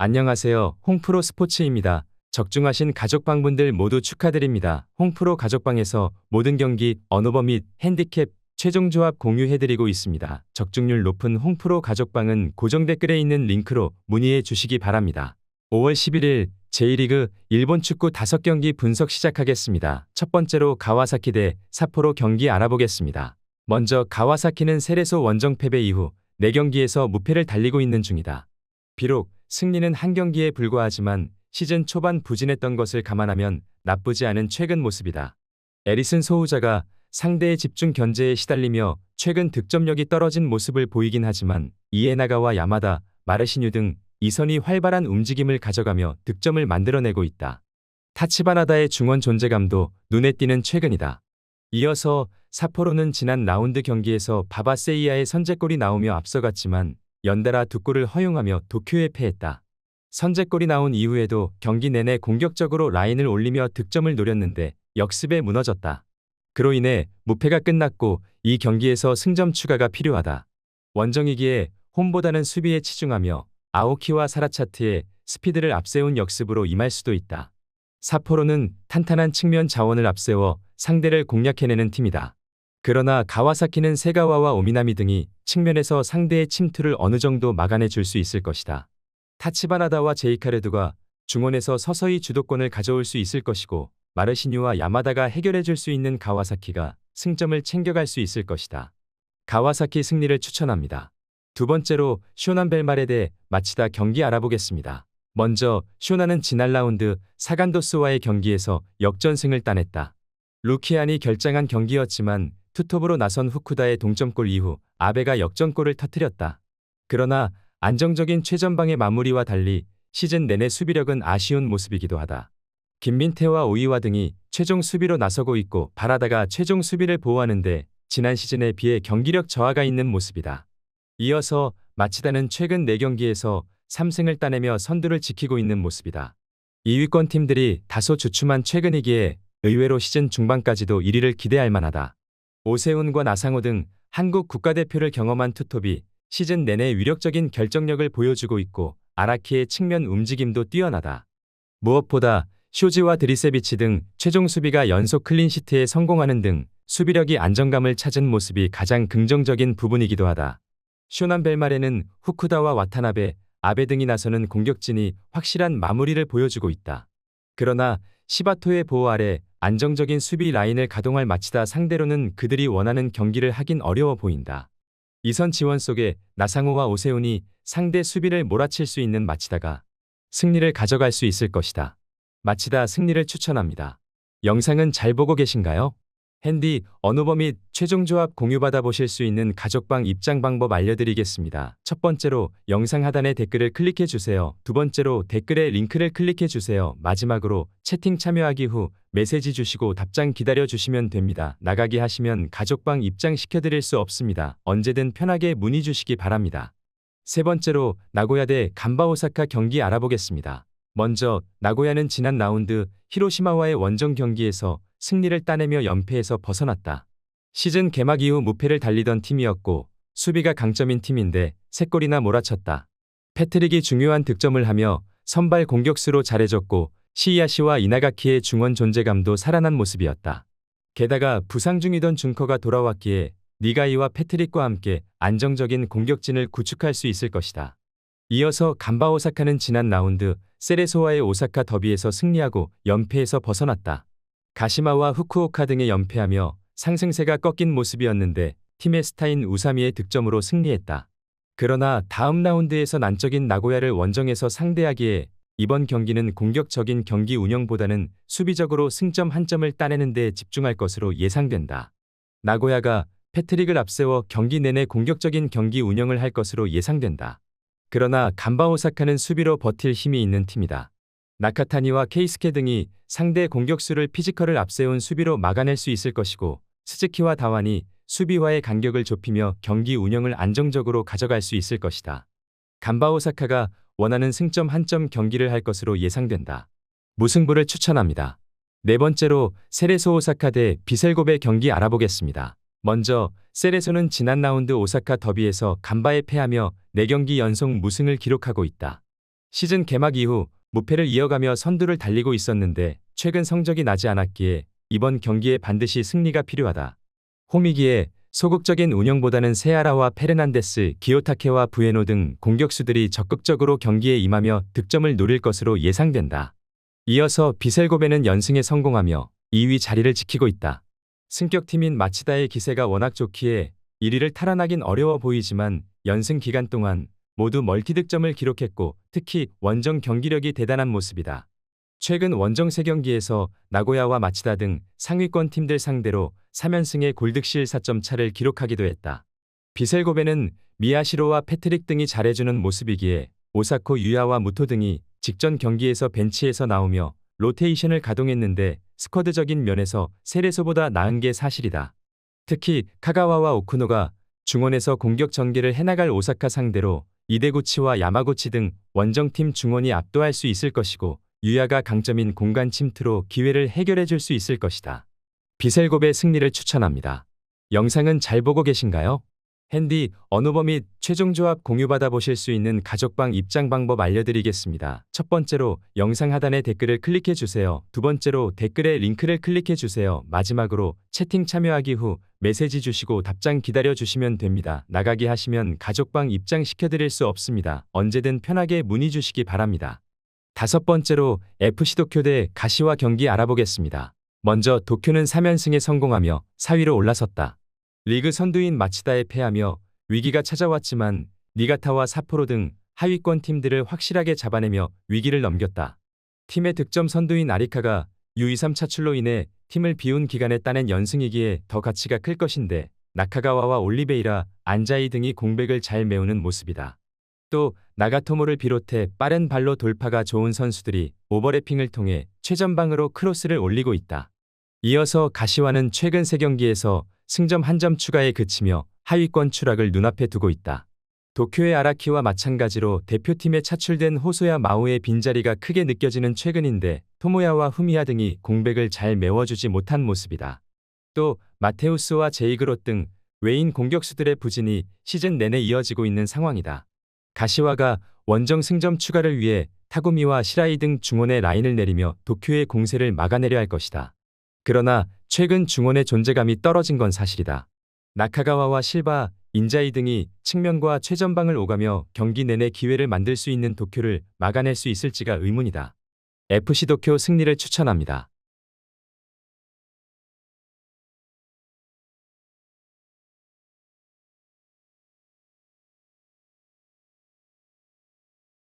안녕하세요. 홍프로 스포츠입니다. 적중하신 가족방분들 모두 축하드립니다. 홍프로 가족방에서 모든 경기, 언오버 및 핸디캡, 최종 조합 공유해드리고 있습니다. 적중률 높은 홍프로 가족방은 고정 댓글에 있는 링크로 문의해 주시기 바랍니다. 5월 11일 J리그 일본 축구 5경기 분석 시작하겠습니다. 첫 번째로 가와사키 대 삿포로 경기 알아보겠습니다. 먼저 가와사키는 세레소 원정 패배 이후 4경기에서 무패를 달리고 있는 중이다. 비록 승리는 한 경기에 불과하지만 시즌 초반 부진했던 것을 감안하면 나쁘지 않은 최근 모습이다. 에리슨 소우자가 상대의 집중 견제에 시달리며 최근 득점력이 떨어진 모습을 보이긴 하지만 이에나가와 야마다, 마르시뉴 등 이선이 활발한 움직임을 가져가며 득점을 만들어내고 있다. 타치바나다의 중원 존재감도 눈에 띄는 최근이다. 이어서 삿포로는 지난 라운드 경기에서 바바세이아의 선제골이 나오며 앞서갔지만 연달아 2골을 허용하며 도쿄에 패했다. 선제골이 나온 이후에도 경기 내내 공격적으로 라인을 올리며 득점을 노렸는데 역습에 무너졌다. 그로 인해 무패가 끝났고 이 경기에서 승점 추가가 필요하다. 원정이기에 홈보다는 수비에 치중하며 아오키와 사라차트의 스피드를 앞세운 역습으로 임할 수도 있다. 삿포로는 탄탄한 측면 자원을 앞세워 상대를 공략해내는 팀이다. 그러나 가와사키는 세가와와 오미나미 등이 측면에서 상대의 침투를 어느 정도 막아내 줄 수 있을 것이다. 타치바나다와 제이카레드가 중원에서 서서히 주도권을 가져올 수 있을 것이고 마르시뉴와 야마다가 해결해 줄 수 있는 가와사키가 승점을 챙겨갈 수 있을 것이다. 가와사키 승리를 추천합니다. 두 번째로 쇼난 벨마레 대 마치다 경기 알아보겠습니다. 먼저 쇼나는 지난 라운드 사간도스와의 경기에서 역전승을 따냈다. 루키안이 결장한 경기였지만 투톱으로 나선 후쿠다의 동점골 이후 아베가 역전골을 터뜨렸다. 그러나 안정적인 최전방의 마무리와 달리 시즌 내내 수비력은 아쉬운 모습이기도 하다. 김민태와 오이와 등이 최종 수비로 나서고 있고 바라다가 최종 수비를 보호하는데 지난 시즌에 비해 경기력 저하가 있는 모습이다. 이어서 마치다는 최근 4경기에서 3승을 따내며 선두를 지키고 있는 모습이다. 2위권 팀들이 다소 주춤한 최근이기에 의외로 시즌 중반까지도 1위를 기대할 만하다. 오세훈과 나상호 등 한국 국가대표를 경험한 투톱이 시즌 내내 위력적인 결정력을 보여주고 있고 아라키의 측면 움직임도 뛰어나다. 무엇보다 쇼지와 드리세비치 등 최종 수비가 연속 클린시트에 성공하는 등 수비력이 안정감을 찾은 모습이 가장 긍정적인 부분이기도 하다. 쇼난 벨마레는 후쿠다와 와타나베, 아베 등이 나서는 공격진이 확실한 마무리를 보여주고 있다. 그러나 시바토의 보호 아래 안정적인 수비 라인을 가동할 마치다 상대로는 그들이 원하는 경기를 하긴 어려워 보인다. 이선 지원 속에 나상호와 오세훈이 상대 수비를 몰아칠 수 있는 마치다가 승리를 가져갈 수 있을 것이다. 마치다 승리를 추천합니다. 영상은 잘 보고 계신가요? 핸디, 언오버 및 최종 조합 공유받아 보실 수 있는 가족방 입장 방법 알려드리겠습니다. 첫 번째로 영상 하단의 댓글을 클릭해 주세요. 두 번째로 댓글에 링크를 클릭해 주세요. 마지막으로 채팅 참여하기 후 메시지 주시고 답장 기다려 주시면 됩니다. 나가기 하시면 가족방 입장 시켜드릴 수 없습니다. 언제든 편하게 문의 주시기 바랍니다. 세 번째로 나고야 대 간바 오사카 경기 알아보겠습니다. 먼저 나고야는 지난 라운드 히로시마와의 원정 경기에서 승리를 따내며 연패에서 벗어났다. 시즌 개막 이후 무패를 달리던 팀이었고 수비가 강점인 팀인데 3골이나 몰아쳤다. 패트릭이 중요한 득점을 하며 선발 공격수로 잘해줬고 시이아시와 이나가키의 중원 존재감도 살아난 모습이었다. 게다가 부상 중이던 준커가 돌아왔기에 니가이와 패트릭과 함께 안정적인 공격진을 구축할 수 있을 것이다. 이어서 간바 오사카는 지난 라운드 세레소와의 오사카 더비에서 승리하고 연패에서 벗어났다. 가시마와 후쿠오카 등에 연패하며 상승세가 꺾인 모습이었는데 팀의 스타인 우사미의 득점으로 승리했다. 그러나 다음 라운드에서 난적인 나고야를 원정에서 상대하기에 이번 경기는 공격적인 경기 운영보다는 수비적으로 승점 한 점을 따내는 데 집중할 것으로 예상된다. 나고야가 패트릭을 앞세워 경기 내내 공격적인 경기 운영을 할 것으로 예상된다. 그러나 간바 오사카는 수비로 버틸 힘이 있는 팀이다. 나카타니와 케이스케 등이 상대 공격수를 피지컬을 앞세운 수비로 막아낼 수 있을 것이고 스즈키와 다완이 수비와의 간격을 좁히며 경기 운영을 안정적으로 가져갈 수 있을 것이다. 간바 오사카가 원하는 승점 한 점 경기를 할 것으로 예상된다. 무승부를 추천합니다. 네 번째로 세레소 오사카 대 비셀고베 경기 알아보겠습니다. 먼저 세레소는 지난 라운드 오사카 더비에서 간바에 패하며 4경기 연속 무승을 기록하고 있다. 시즌 개막 이후 무패를 이어가며 선두를 달리고 있었는데 최근 성적이 나지 않았기에 이번 경기에 반드시 승리가 필요하다. 홈이기에 소극적인 운영보다는 세아라와 페르난데스, 기요타케와 부에노 등 공격수들이 적극적으로 경기에 임하며 득점을 노릴 것으로 예상된다. 이어서 비셀고베는 연승에 성공하며 2위 자리를 지키고 있다. 승격팀인 마치다의 기세가 워낙 좋기에 1위를 탈환하긴 어려워 보이지만 연승 기간 동안 모두 멀티득점을 기록했고 특히 원정 경기력이 대단한 모습이다. 최근 원정 3경기에서 나고야와 마치다 등 상위권 팀들 상대로 3연승의 골득실 4점 차를 기록하기도 했다. 비셀고베는 미야시로와 패트릭 등이 잘해주는 모습이기에 오사코 유야와 무토 등이 직전 경기에서 벤치에서 나오며 로테이션을 가동했는데 스쿼드적인 면에서 세레소보다 나은 게 사실이다. 특히 카가와와 오쿠노가 중원에서 공격 전개를 해나갈 오사카 상대로 이데구치와 야마구치 등 원정팀 중원이 압도할 수 있을 것이고 유야가 강점인 공간 침투로 기회를 해결해 줄 수 있을 것이다. 비셀고베 승리를 추천합니다. 영상은 잘 보고 계신가요? 핸디, 언어버 및 최종 조합 공유받아 보실 수 있는 가족방 입장 방법 알려드리겠습니다. 첫 번째로 영상 하단에 댓글을 클릭해 주세요. 두 번째로 댓글에 링크를 클릭해 주세요. 마지막으로 채팅 참여하기 후 메시지 주시고 답장 기다려 주시면 됩니다. 나가기 하시면 가족방 입장 시켜드릴 수 없습니다. 언제든 편하게 문의 주시기 바랍니다. 다섯 번째로 FC 도쿄 대 가시와 경기 알아보겠습니다. 먼저 도쿄는 3연승에 성공하며 4위로 올라섰다. 리그 선두인 마치다에 패하며 위기가 찾아왔지만 니가타와 사포로 등 하위권 팀들을 확실하게 잡아내며 위기를 넘겼다. 팀의 득점 선두인 아리카가 U23 차출로 인해 팀을 비운 기간에 따낸 연승이기에 더 가치가 클 것인데 나카가와와 올리베이라, 안자이 등이 공백을 잘 메우는 모습이다. 또 나가토모를 비롯해 빠른 발로 돌파가 좋은 선수들이 오버래핑을 통해 최전방으로 크로스를 올리고 있다. 이어서 가시와는 최근 3경기에서 승점 1점 추가에 그치며 하위권 추락을 눈앞에 두고 있다. 도쿄의 아라키와 마찬가지로 대표팀에 차출된 호소야 마오의 빈자리가 크게 느껴지는 최근인데 토모야와 후미야 등이 공백을 잘 메워주지 못한 모습이다. 또 마테우스와 제이그롯 등 외인 공격수들의 부진이 시즌 내내 이어지고 있는 상황이다. 가시와가 원정 승점 추가를 위해 타구미와 시라이 등 중원의 라인을 내리며 도쿄의 공세를 막아내려 할 것이다. 그러나 최근 중원의 존재감이 떨어진 건 사실이다. 나카가와와 실바, 인자이 등이 측면과 최전방을 오가며 경기 내내 기회를 만들 수 있는 도쿄를 막아낼 수 있을지가 의문이다. FC 도쿄 승리를 추천합니다.